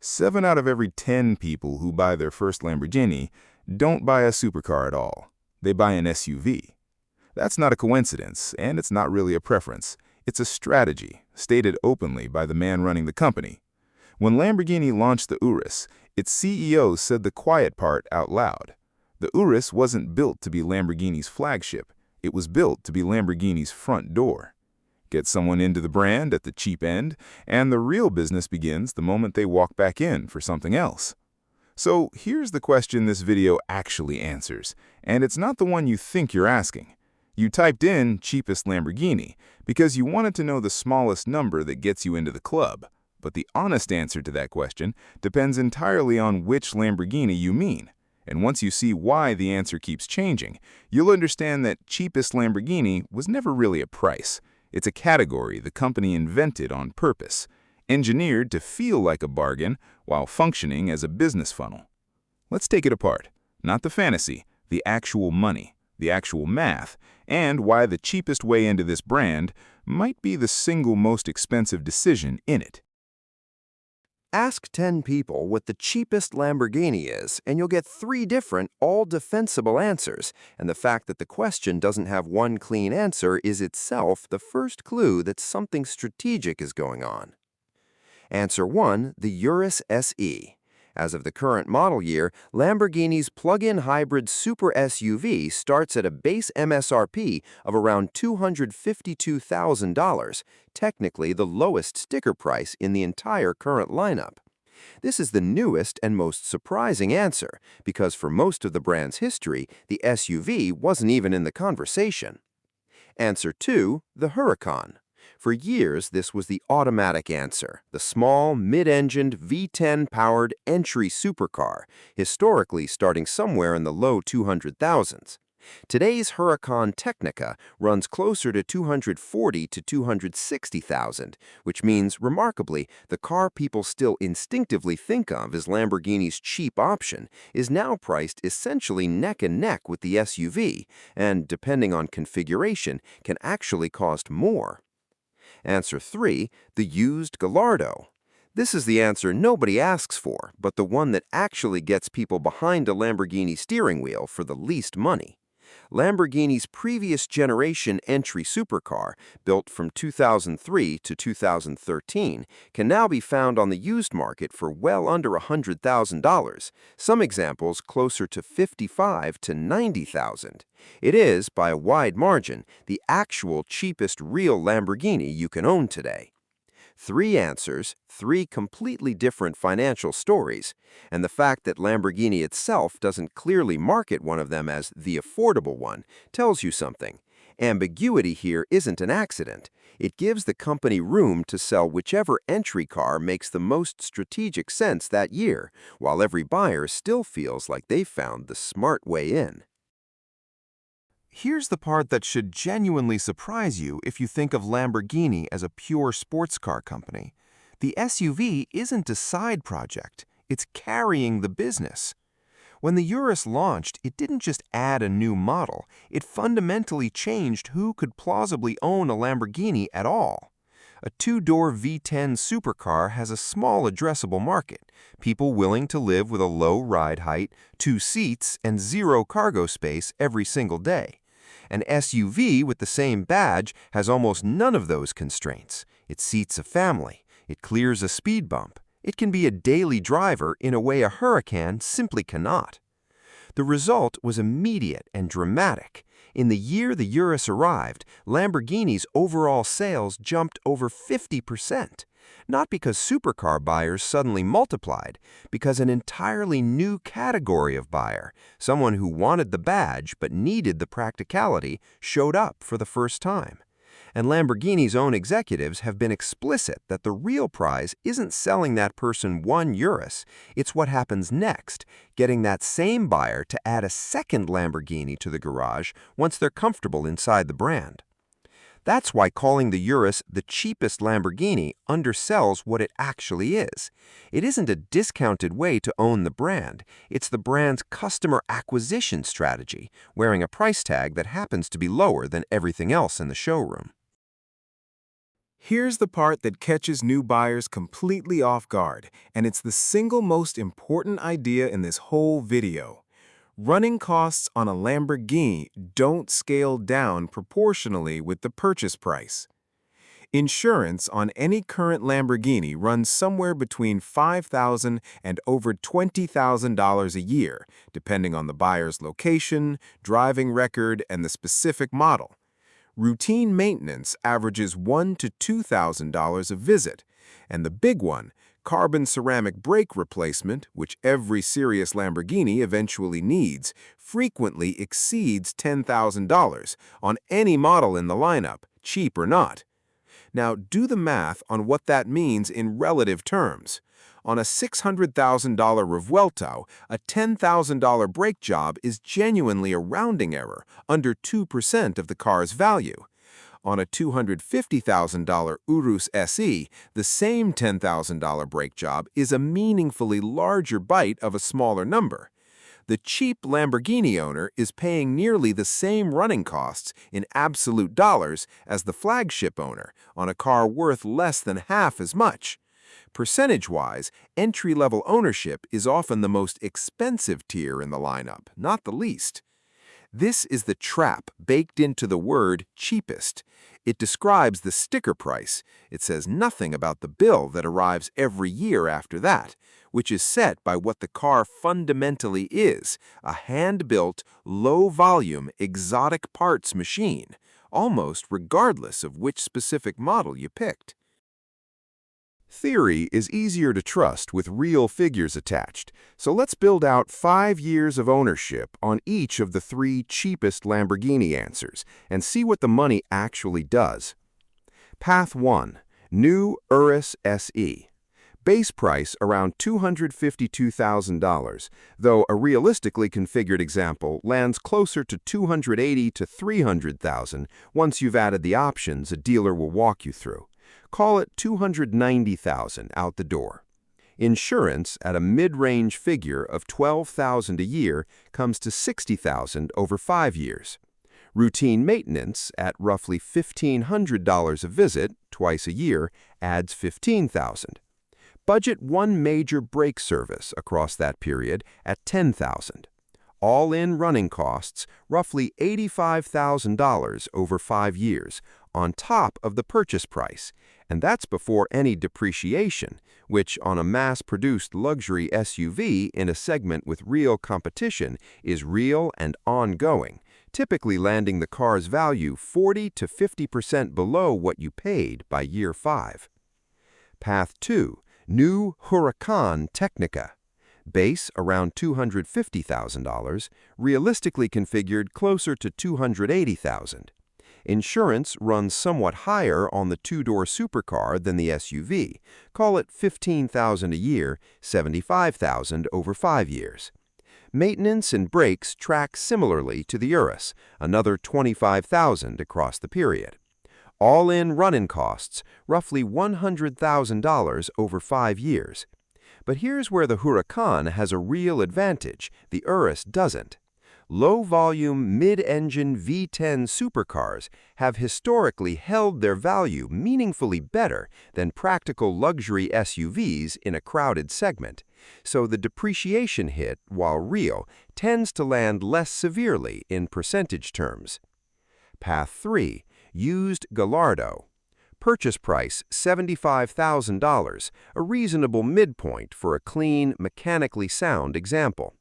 7 out of every 10 people who buy their first Lamborghini don't buy a supercar at all. They buy an SUV. That's not a coincidence, and it's not really a preference. It's a strategy, stated openly by the man running the company. When Lamborghini launched the Urus, its CEO said the quiet part out loud. The Urus wasn't built to be Lamborghini's flagship. It was built to be Lamborghini's front door. Get someone into the brand at the cheap end, and the real business begins the moment they walk back in for something else. So here's the question this video actually answers, and it's not the one you think you're asking. You typed in cheapest Lamborghini because you wanted to know the smallest number that gets you into the club. But the honest answer to that question depends entirely on which Lamborghini you mean. And once you see why the answer keeps changing, you'll understand that cheapest Lamborghini was never really a price. It's a category the company invented on purpose, engineered to feel like a bargain while functioning as a business funnel. Let's take it apart. Not the fantasy, the actual money, the actual math, and why the cheapest way into this brand might be the single most expensive decision in it. Ask 10 people what the cheapest Lamborghini is, and you'll get 3 different, all defensible answers, and the fact that the question doesn't have one clean answer is itself the first clue that something strategic is going on. Answer 1, the Urus SE. As of the current model year, Lamborghini's plug-in hybrid super SUV starts at a base MSRP of around $252,000, technically the lowest sticker price in the entire current lineup. This is the newest and most surprising answer, because for most of the brand's history, the SUV wasn't even in the conversation. Answer 2, the Huracan. For years, this was the automatic answer, the small, mid-engined, V10-powered entry supercar, historically starting somewhere in the low 200,000s. Today's Huracán Tecnica runs closer to 240 to 260,000, which means, remarkably, the car people still instinctively think of as Lamborghini's cheap option is now priced essentially neck and neck with the SUV, and, depending on configuration, can actually cost more. Answer 3, the used Gallardo. This is the answer nobody asks for, but the one that actually gets people behind a Lamborghini steering wheel for the least money. Lamborghini's previous generation entry supercar, built from 2003 to 2013, can now be found on the used market for well under $100,000, some examples closer to $55,000 to $90,000. It is, by a wide margin, the actual cheapest real Lamborghini you can own today. 3 answers, 3 completely different financial stories, and the fact that Lamborghini itself doesn't clearly market one of them as the affordable one tells you something. Ambiguity here isn't an accident. It gives the company room to sell whichever entry car makes the most strategic sense that year, while every buyer still feels like they've found the smart way in. Here's the part that should genuinely surprise you if you think of Lamborghini as a pure sports car company. The SUV isn't a side project, it's carrying the business. When the Urus launched, it didn't just add a new model, it fundamentally changed who could plausibly own a Lamborghini at all. A 2-door V10 supercar has a small addressable market, people willing to live with a low ride height, 2 seats, and 0 cargo space every single day. An SUV with the same badge has almost none of those constraints. It seats a family. It clears a speed bump. It can be a daily driver in a way a Huracan simply cannot. The result was immediate and dramatic. In the year the Urus arrived, Lamborghini's overall sales jumped over 50%. Not because supercar buyers suddenly multiplied, because an entirely new category of buyer, someone who wanted the badge but needed the practicality, showed up for the first time. And Lamborghini's own executives have been explicit that the real prize isn't selling that person one Urus, it's what happens next, getting that same buyer to add a second Lamborghini to the garage once they're comfortable inside the brand. That's why calling the Urus the cheapest Lamborghini undersells what it actually is. It isn't a discounted way to own the brand. It's the brand's customer acquisition strategy, wearing a price tag that happens to be lower than everything else in the showroom. Here's the part that catches new buyers completely off guard, and it's the single most important idea in this whole video. Running costs on a Lamborghini don't scale down proportionally with the purchase price. Insurance on any current Lamborghini runs somewhere between $5,000 and over $20,000 a year, depending on the buyer's location, driving record, and the specific model. Routine maintenance averages $1,000 to $2,000 a visit, and the big one, carbon ceramic brake replacement, which every serious Lamborghini eventually needs, frequently exceeds $10,000 on any model in the lineup, cheap or not. Now, do the math on what that means in relative terms. On a $600,000 Revuelto, a $10,000 brake job is genuinely a rounding error, under 2% of the car's value. On a $250,000 Urus SE, the same $10,000 brake job is a meaningfully larger bite of a smaller number. The cheap Lamborghini owner is paying nearly the same running costs in absolute dollars as the flagship owner on a car worth less than half as much. Percentage-wise, entry-level ownership is often the most expensive tier in the lineup, not the least. This is the trap baked into the word cheapest. It describes the sticker price. It says nothing about the bill that arrives every year after that, which is set by what the car fundamentally is, a hand-built, low-volume, exotic parts machine, almost regardless of which specific model you picked. Theory is easier to trust with real figures attached, so let's build out 5 years of ownership on each of the 3 cheapest Lamborghini answers and see what the money actually does. Path 1. New Urus SE. Base price around $252,000, though a realistically configured example lands closer to $280,000 to $300,000 once you've added the options a dealer will walk you through. Call it $290,000 out the door. Insurance at a mid-range figure of $12,000 a year comes to $60,000 over 5 years. Routine maintenance at roughly $1,500 a visit, twice a year, adds $15,000. Budget one major brake service across that period at $10,000. All-in running costs, roughly $85,000 over 5 years, on top of the purchase price, and that's before any depreciation, which on a mass-produced luxury SUV in a segment with real competition is real and ongoing, typically landing the car's value 40 to 50% below what you paid by year 5. Path 2. New Huracán Tecnica. Base around $250,000, realistically configured closer to $280,000. Insurance runs somewhat higher on the 2-door supercar than the SUV. Call it $15,000 a year, $75,000 over 5 years. Maintenance and brakes track similarly to the Urus, another $25,000 across the period. All-in run-in costs, roughly $100,000 over 5 years. But here's where the Huracan has a real advantage, the Urus doesn't. Low-volume, mid-engine V10 supercars have historically held their value meaningfully better than practical luxury SUVs in a crowded segment, so the depreciation hit, while real, tends to land less severely in percentage terms. Path 3. Used Gallardo. Purchase price $75,000, a reasonable midpoint for a clean, mechanically sound example.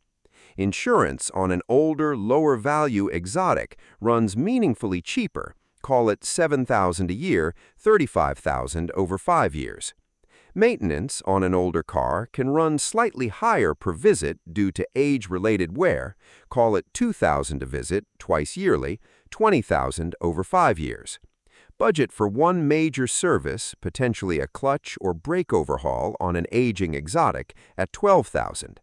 Insurance on an older, lower-value exotic runs meaningfully cheaper, call it $7,000 a year, $35,000 over 5 years. Maintenance on an older car can run slightly higher per visit due to age-related wear, call it $2,000 a visit, twice yearly, $20,000 over 5 years. Budget for one major service, potentially a clutch or brake overhaul on an aging exotic, at $12,000.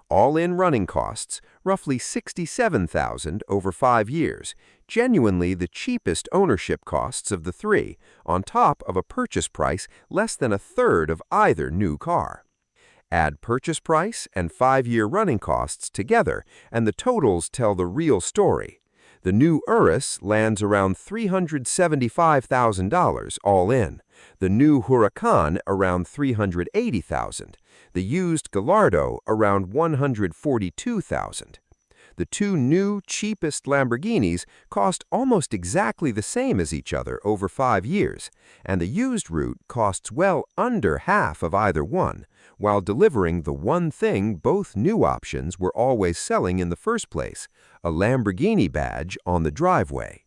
All-in running costs, roughly $67,000 over 5 years, genuinely the cheapest ownership costs of the 3, on top of a purchase price less than a third of either new car. Add purchase price and 5-year running costs together, and the totals tell the real story. The new Urus lands around $375,000 all in. The new Huracan around $380,000. The used Gallardo around $142,000. The two new, cheapest Lamborghinis cost almost exactly the same as each other over 5 years, and the used route costs well under half of either one, while delivering the one thing both new options were always selling in the first place, a Lamborghini badge on the driveway.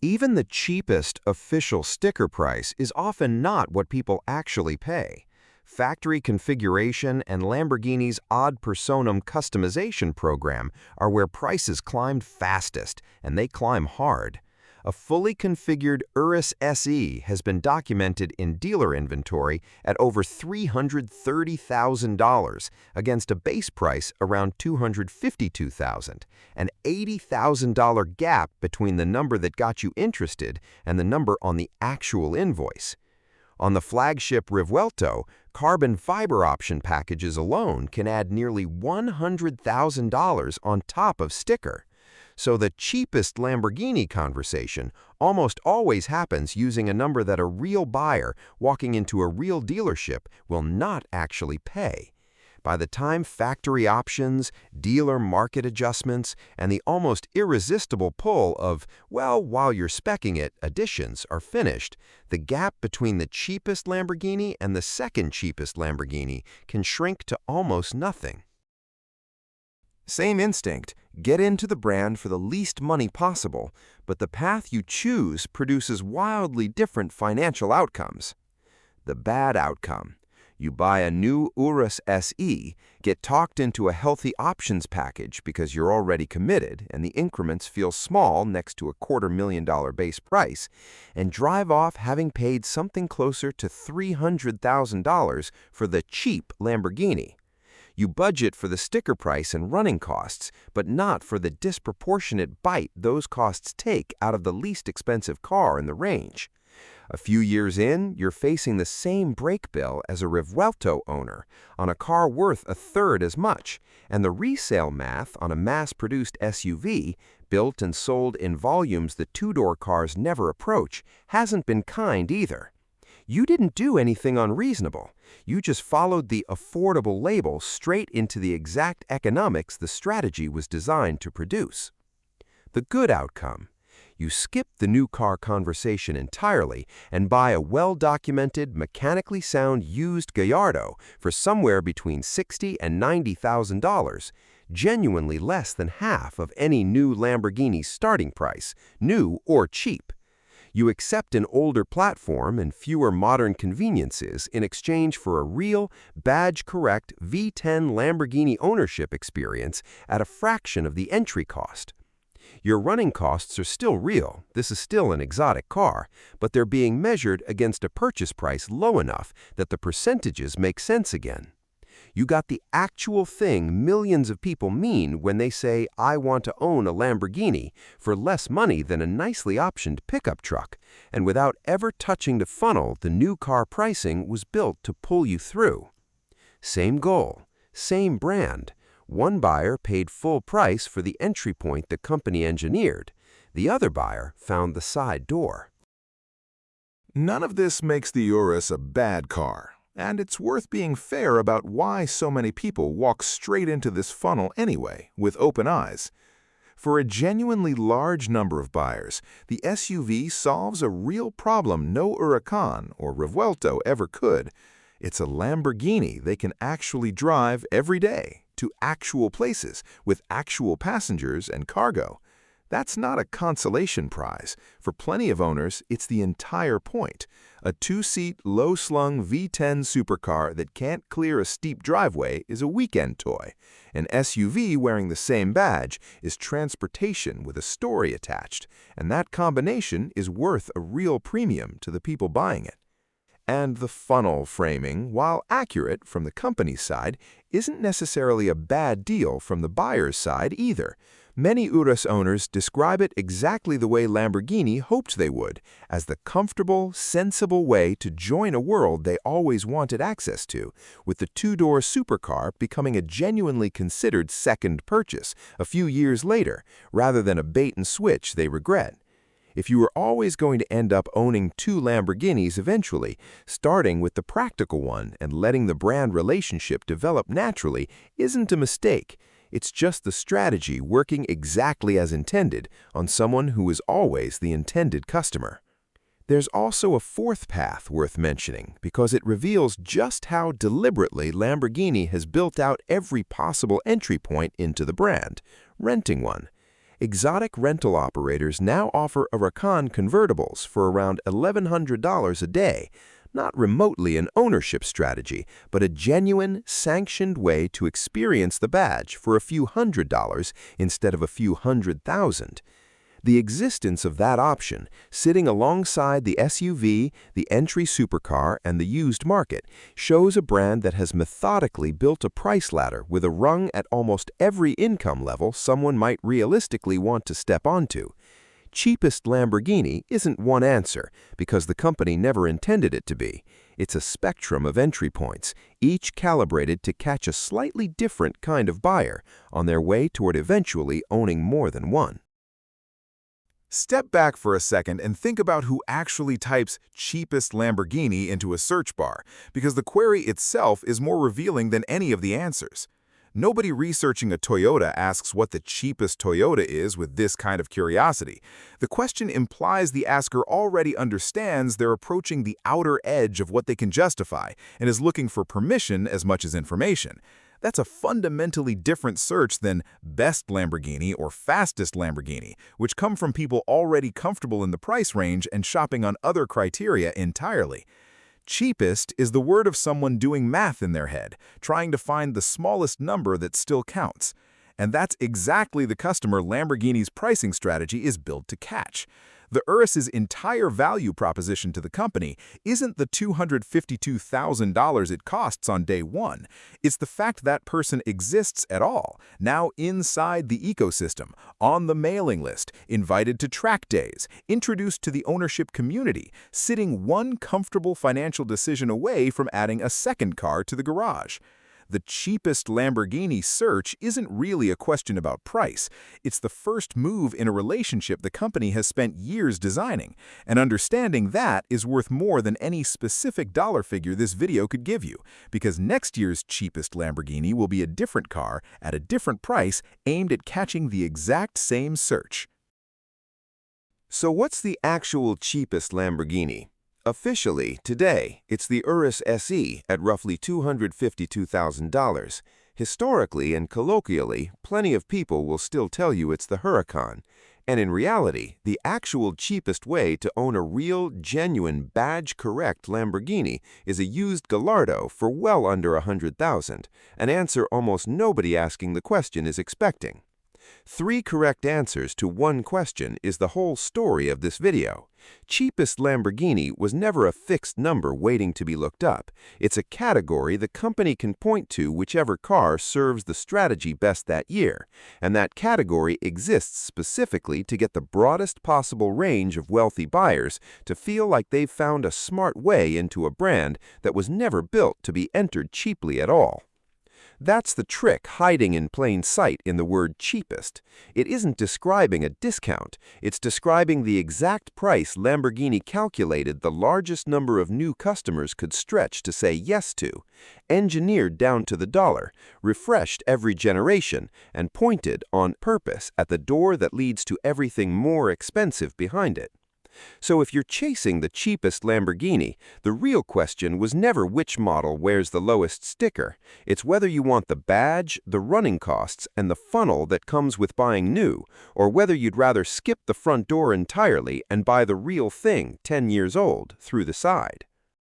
Even the cheapest official sticker price is often not what people actually pay. Factory configuration and Lamborghini's ad personam customization program are where prices climb fastest, and they climb hard. A fully configured Urus SE has been documented in dealer inventory at over $330,000 against a base price around $252,000, an $80,000 gap between the number that got you interested and the number on the actual invoice. On the flagship Rivuelto, carbon fiber option packages alone can add nearly $100,000 on top of sticker. So the cheapest Lamborghini conversation almost always happens using a number that a real buyer walking into a real dealership will not actually pay. By the time factory options, dealer market adjustments, and the almost irresistible pull of, well, while you're speccing it, additions are finished, the gap between the cheapest Lamborghini and the second cheapest Lamborghini can shrink to almost nothing. Same instinct, get into the brand for the least money possible, but the path you choose produces wildly different financial outcomes. The bad outcome. You buy a new Urus SE, get talked into a healthy options package because you're already committed and the increments feel small next to a $250,000 base price, and drive off having paid something closer to $300,000 for the cheap Lamborghini. You budget for the sticker price and running costs, but not for the disproportionate bite those costs take out of the least expensive car in the range. A few years in, you're facing the same brake bill as a Rivuelto owner on a car worth a third as much, and the resale math on a mass-produced SUV, built and sold in volumes the two-door cars never approach, hasn't been kind either. You didn't do anything unreasonable. You just followed the affordable label straight into the exact economics the strategy was designed to produce. The good outcome. You skip the new car conversation entirely and buy a well-documented, mechanically sound used Gallardo for somewhere between $60,000 and $90,000, genuinely less than half of any new Lamborghini starting price, new or cheap. You accept an older platform and fewer modern conveniences in exchange for a real, badge-correct V10 Lamborghini ownership experience at a fraction of the entry cost. Your running costs are still real, this is still an exotic car, but they're being measured against a purchase price low enough that the percentages make sense again. You got the actual thing millions of people mean when they say, I want to own a Lamborghini, for less money than a nicely optioned pickup truck, and without ever touching the funnel the new car pricing was built to pull you through. Same goal, same brand. One buyer paid full price for the entry point the company engineered. The other buyer found the side door. None of this makes the Urus a bad car, and it's worth being fair about why so many people walk straight into this funnel anyway, with open eyes. For a genuinely large number of buyers, the SUV solves a real problem no Huracan or Rivuelto ever could. It's a Lamborghini they can actually drive every day, to actual places, with actual passengers and cargo. That's not a consolation prize. For plenty of owners, it's the entire point. A two-seat, low-slung V10 supercar that can't clear a steep driveway is a weekend toy. An SUV wearing the same badge is transportation with a story attached, and that combination is worth a real premium to the people buying it. And the funnel framing, while accurate from the company's side, isn't necessarily a bad deal from the buyer's side either. Many Urus owners describe it exactly the way Lamborghini hoped they would, as the comfortable, sensible way to join a world they always wanted access to, with the two-door supercar becoming a genuinely considered second purchase a few years later, rather than a bait-and-switch they regret. If you were always going to end up owning two Lamborghinis eventually, starting with the practical one and letting the brand relationship develop naturally isn't a mistake. It's just the strategy working exactly as intended on someone who is always the intended customer. There's also a fourth path worth mentioning because it reveals just how deliberately Lamborghini has built out every possible entry point into the brand: renting one. Exotic rental operators now offer Huracan convertibles for around $1,100 a day, not remotely an ownership strategy, but a genuine, sanctioned way to experience the badge for a few $100s instead of a few $100,000. The existence of that option, sitting alongside the SUV, the entry supercar, and the used market, shows a brand that has methodically built a price ladder with a rung at almost every income level someone might realistically want to step onto. Cheapest Lamborghini isn't one answer, because the company never intended it to be. It's a spectrum of entry points, each calibrated to catch a slightly different kind of buyer on their way toward eventually owning more than one. Step back for a second and think about who actually types cheapest Lamborghini into a search bar, because the query itself is more revealing than any of the answers. Nobody researching a Toyota asks what the cheapest Toyota is with this kind of curiosity. The question implies the asker already understands they're approaching the outer edge of what they can justify and is looking for permission as much as information. That's a fundamentally different search than best Lamborghini or fastest Lamborghini, which come from people already comfortable in the price range and shopping on other criteria entirely. Cheapest is the word of someone doing math in their head, trying to find the smallest number that still counts. And that's exactly the customer Lamborghini's pricing strategy is built to catch. The Urus's entire value proposition to the company isn't the $252,000 it costs on day one. It's the fact that person exists at all, now inside the ecosystem, on the mailing list, invited to track days, introduced to the ownership community, sitting one comfortable financial decision away from adding a second car to the garage. The cheapest Lamborghini search isn't really a question about price. It's the first move in a relationship the company has spent years designing, and understanding that is worth more than any specific dollar figure this video could give you, because next year's cheapest Lamborghini will be a different car at a different price aimed at catching the exact same search. So what's the actual cheapest Lamborghini? Officially, today, it's the Urus SE at roughly $252,000. Historically and colloquially, plenty of people will still tell you it's the Huracan. And in reality, the actual cheapest way to own a real, genuine, badge-correct Lamborghini is a used Gallardo for well under $100,000, an answer almost nobody asking the question is expecting. 3 correct answers to one question is the whole story of this video. Cheapest Lamborghini was never a fixed number waiting to be looked up. It's a category the company can point to whichever car serves the strategy best that year, and that category exists specifically to get the broadest possible range of wealthy buyers to feel like they've found a smart way into a brand that was never built to be entered cheaply at all. That's the trick hiding in plain sight in the word cheapest. It isn't describing a discount. It's describing the exact price Lamborghini calculated the largest number of new customers could stretch to say yes to, engineered down to the dollar, refreshed every generation, and pointed on purpose at the door that leads to everything more expensive behind it. So if you're chasing the cheapest Lamborghini, the real question was never which model wears the lowest sticker. It's whether you want the badge, the running costs, and the funnel that comes with buying new, or whether you'd rather skip the front door entirely and buy the real thing 10 years old through the side.